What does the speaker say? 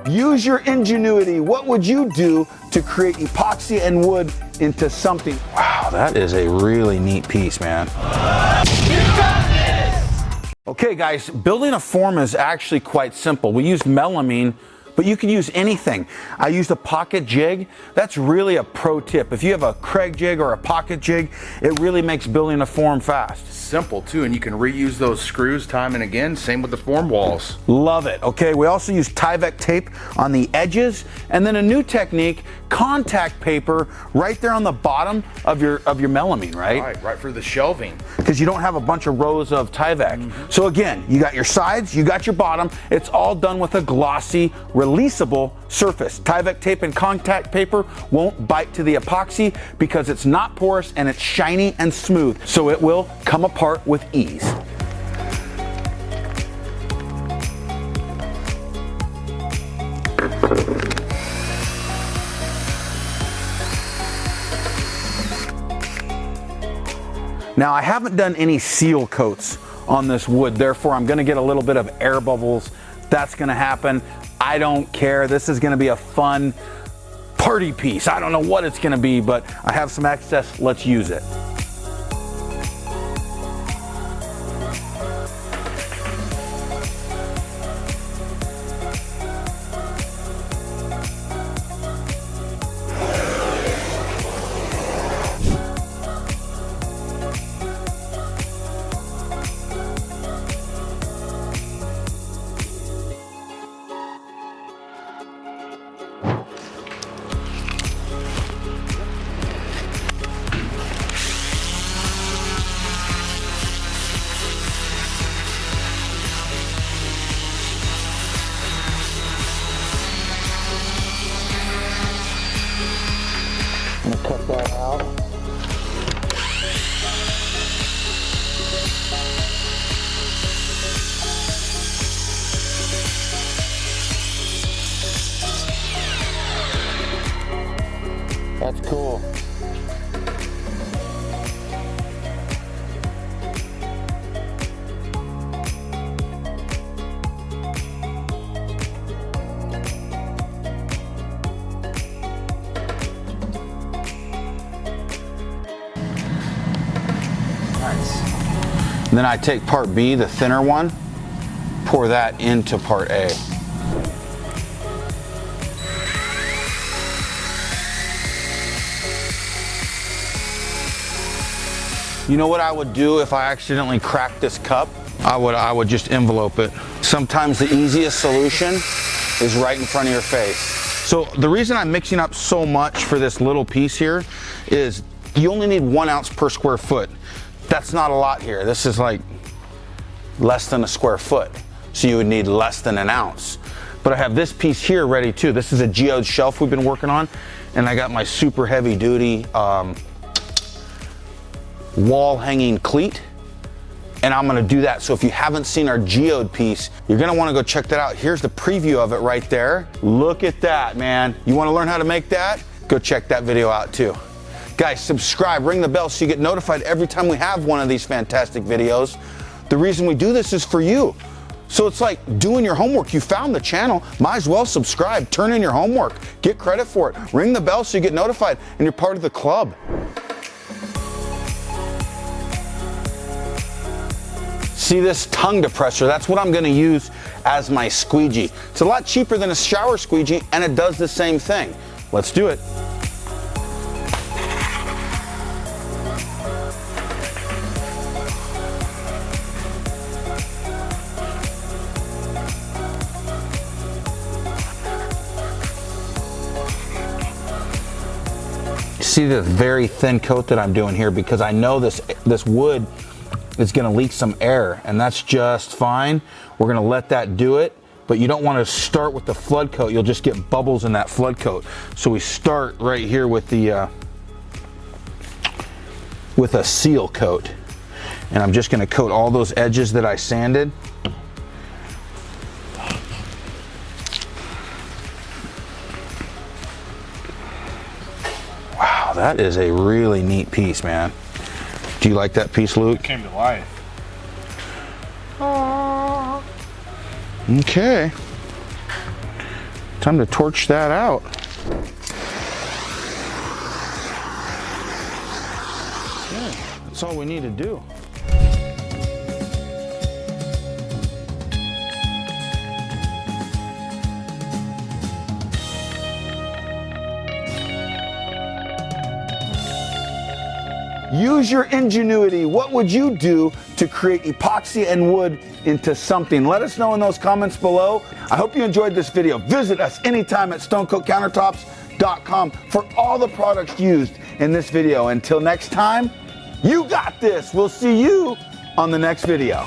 Use your ingenuity. What would you do to create epoxy and wood into something? Wow, that is a really neat piece, man. Okay guys, building a form is actually quite simple. We use melamine, but you can use anything. I used a pocket jig. That's really a pro tip. If you have a Craig jig or a pocket jig, it really makes building a form fast. Simple too, and you can reuse those screws time and again. Same with the form walls. Love it. Okay, we also use Tyvek tape on the edges, and then a new technique, contact paper right there on the bottom of your melamine, right? Right for the shelving. Because you don't have a bunch of rows of Tyvek. So again, you got your sides, you got your bottom. It's all done with a glossy, releasable surface. Tyvek tape and contact paper won't bite to the epoxy because it's not porous and it's shiny and smooth. So it will come apart with ease. Now I haven't done any seal coats on this wood, therefore I'm gonna get a little bit of air bubbles. That's gonna happen. I don't care. This is gonna be a fun party piece. I don't know what it's gonna be, but I have some excess, let's use it. I'm gonna cut that out. That's cool. And then I take part B, the thinner one, pour that into part A. You know what I would do if I accidentally cracked this cup? I would just envelope it. Sometimes the easiest solution is right in front of your face. So the reason I'm mixing up so much for this little piece here is you only need 1 ounce per square foot. That's not a lot here. This is like less than a square foot. So you would need less than 1 ounce. But I have this piece here ready too. This is a geode shelf we've been working on. And I got my super heavy duty wall hanging cleat. And I'm gonna do that. So if you haven't seen our geode piece, you're gonna wanna go check that out. Here's the preview of it right there. Look at that, man. You wanna learn how to make that? Go check that video out too. Guys, subscribe, ring the bell so you get notified every time we have one of these fantastic videos. The reason we do this is for you. So it's like doing your homework. You found the channel, might as well subscribe, turn in your homework, get credit for it, ring the bell so you get notified and you're part of the club. See this tongue depressor? That's what I'm gonna use as my squeegee. It's a lot cheaper than a shower squeegee and it does the same thing. Let's do it. See the very thin coat that I'm doing here because I know this wood is gonna leak some air and that's just fine. We're gonna let that do it, but you don't wanna start with the flood coat. You'll just get bubbles in that flood coat. So we start right here with the with a seal coat. And I'm just gonna coat all those edges that I sanded. That is a really neat piece, man. Do you like that piece, Luke? It came to life. Okay. Time to torch that out. Yeah, that's all we need to do. Use your ingenuity. What would you do to create epoxy and wood into something? Let us know in those comments below. I hope you enjoyed this video. Visit us anytime at stonecoatcountertops.com for all the products used in this video. Until next time, you got this. We'll see you on the next video.